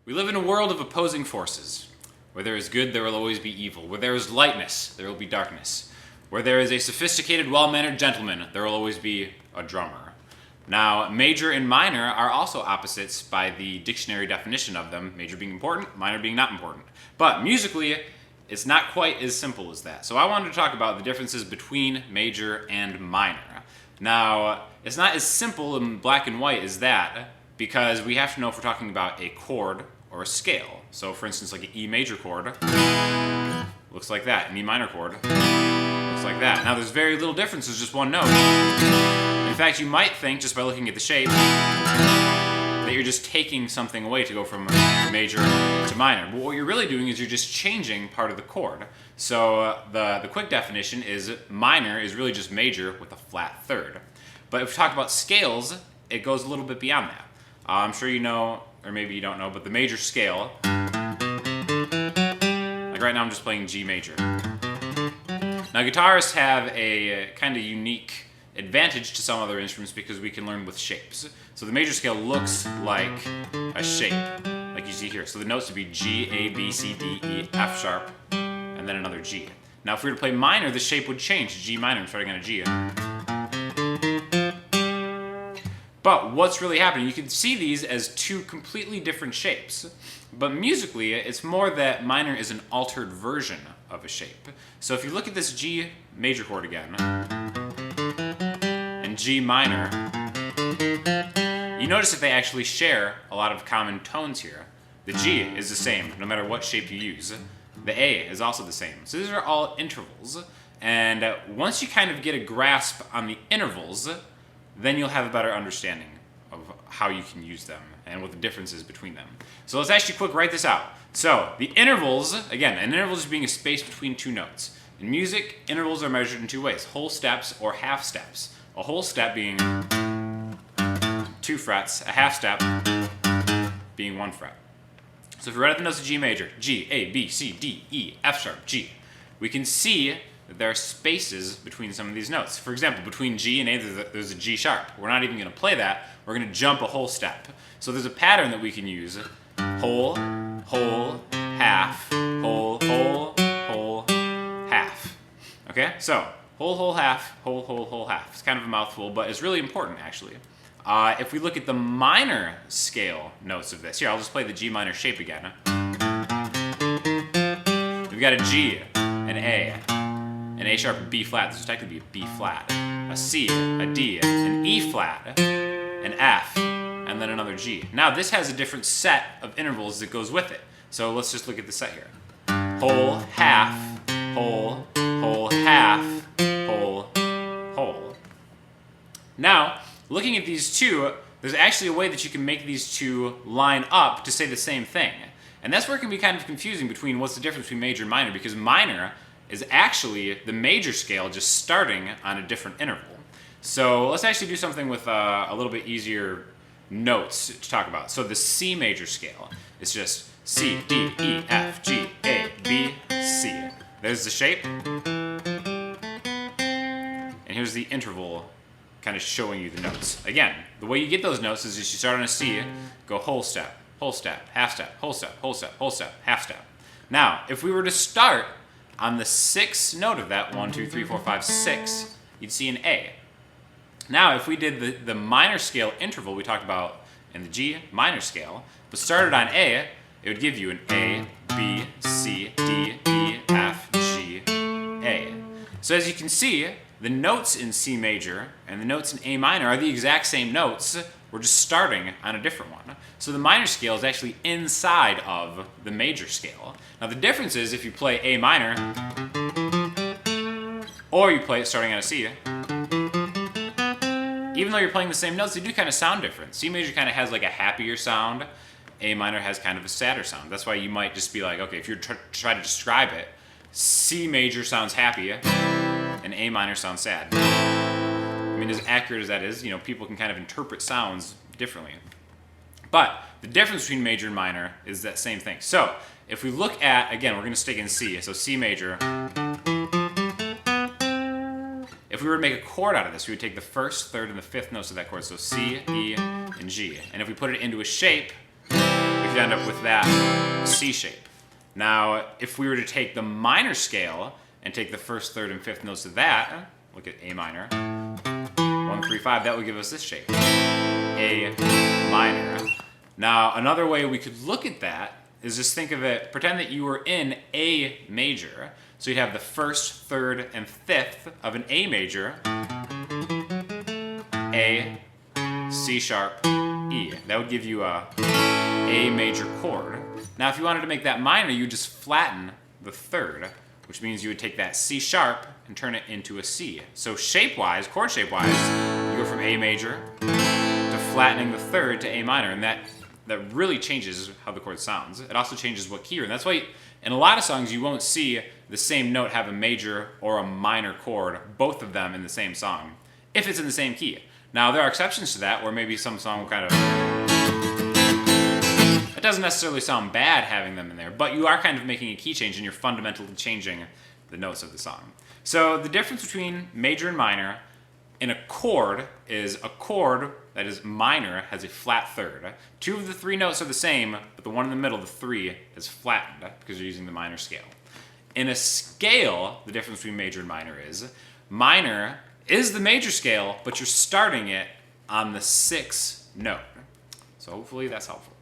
We live in a world of opposing forces. Where there is good, there will always be evil. Where there is lightness, there will be darkness. Where there is a sophisticated, well-mannered gentleman, there will always be a drummer. Now, major and minor are also opposites by the dictionary definition of them, major being important, minor being not important. But musically, it's not quite as simple as that. So I wanted to talk about the differences between major and minor. Now, it's not as simple and black and white as that, because we have to know if we're talking about a chord or a scale. So for instance, like an E major chord looks like that. An E minor chord looks like that. Now there's very little difference, it's just one note. In fact, you might think, just by looking at the shape, that you're just taking something away to go from major to minor. But what you're really doing is you're just changing part of the chord. So the quick definition is minor is really just major with a flat third. But if we talk about scales, it goes a little bit beyond that. I'm sure you know, or maybe you don't know, but the major scale, like right now I'm just playing G major. Now guitarists have a kind of unique advantage to some other instruments because we can learn with shapes. So the major scale looks like a shape, like you see here. So the notes would be G, A, B, C, D, E, F sharp, and then another G. Now if we were to play minor, the shape would change, G minor, starting on a G. But what's really happening, you can see these as two completely different shapes. But musically, it's more that minor is an altered version of a shape. So if you look at this G major chord again, and G minor, you notice that they actually share a lot of common tones here. The G is the same, no matter what shape you use. The A is also the same. So these are all intervals. And once you kind of get a grasp on the intervals, then you'll have a better understanding of how you can use them and what the difference is between them. So let's actually quick write this out. So the intervals, again, an interval is being a space between two notes. In music, intervals are measured in two ways, whole steps or half steps. A whole step being 2 frets, a half step being 1 fret. So if we write out the notes of G major, G, A, B, C, D, E, F sharp, G, we can see that there are spaces between some of these notes. For example, between G and A, there's a G sharp. We're not even going to play that. We're going to jump a whole step. So there's a pattern that we can use. Whole, whole, half, whole, whole, whole, half. Okay? So, whole, whole, half, whole, whole, whole, half. It's kind of a mouthful, but it's really important, actually. If we look at the minor scale notes of this, here, I'll just play the G minor shape again. We've got a G, an A, an A sharp, and B flat. This would technically be a B flat, a C, a D, an E flat, an F, and then another G. Now this has a different set of intervals that goes with it. So let's just look at the set here. Whole, half, whole, whole, half, whole, whole. Now, looking at these two, there's actually a way that you can make these two line up to say the same thing. And that's where it can be kind of confusing between what's the difference between major and minor, because minor is actually the major scale just starting on a different interval. So let's actually do something with a little bit easier notes to talk about. So the C major scale is just C, D, E, F, G, A, B, C. There's the shape. And here's the interval kind of showing you the notes. Again, the way you get those notes is just you start on a C, go whole step, half step, whole step, whole step, whole step, half step. Now, if we were to start on the 6th note of that, 1, 2, 3, 4, 5, 6, you'd see an A. Now, if we did the minor scale interval we talked about in the G minor scale, but started on A, it would give you an A, B, C, D, E, F, G, A. So as you can see, the notes in C major and the notes in A minor are the exact same notes. We're just starting on a different one. So the minor scale is actually inside of the major scale. Now the difference is if you play A minor, or you play it starting on a C, even though you're playing the same notes, they do kind of sound different. C major kind of has like a happier sound. A minor has kind of a sadder sound. That's why you might just be like, okay, if you're trying to describe it, C major sounds happy, and A minor sounds sad. I mean, as accurate as that is, you know, people can kind of interpret sounds differently. But the difference between major and minor is that same thing. So if we look at, again, we're going to stick in C, so C major. If we were to make a chord out of this, we would take the first, third, and the fifth notes of that chord, so C, E, and G. And if we put it into a shape, we you'd end up with that C shape. Now, if we were to take the minor scale and take the first, third, and fifth notes of that, look at A minor, 1, 3, 5, that would give us this shape, A minor. Now, another way we could look at that is just think of it, pretend that you were in A major. So you'd have the first, third, and fifth of an A major, A, C sharp, E. That would give you a A major chord. Now if you wanted to make that minor, you would just flatten the third, which means you would take that C sharp and turn it into a C. So shape-wise, chord shape-wise, you go from A major to flattening the third to A minor, and that really changes how the chord sounds. It also changes what key you're in. That's why in a lot of songs you won't see the same note have a major or a minor chord, both of them in the same song, if it's in the same key. Now there are exceptions to that, where maybe some song will kind of... It doesn't necessarily sound bad having them in there, but you are kind of making a key change and you're fundamentally changing the notes of the song. So the difference between major and minor in a chord is a chord that is minor has a flat third. Two of the three notes are the same, but the one in the middle, the 3, is flattened because you're using the minor scale. In a scale, the difference between major and minor is the major scale, but you're starting it on the 6th note. So hopefully that's helpful.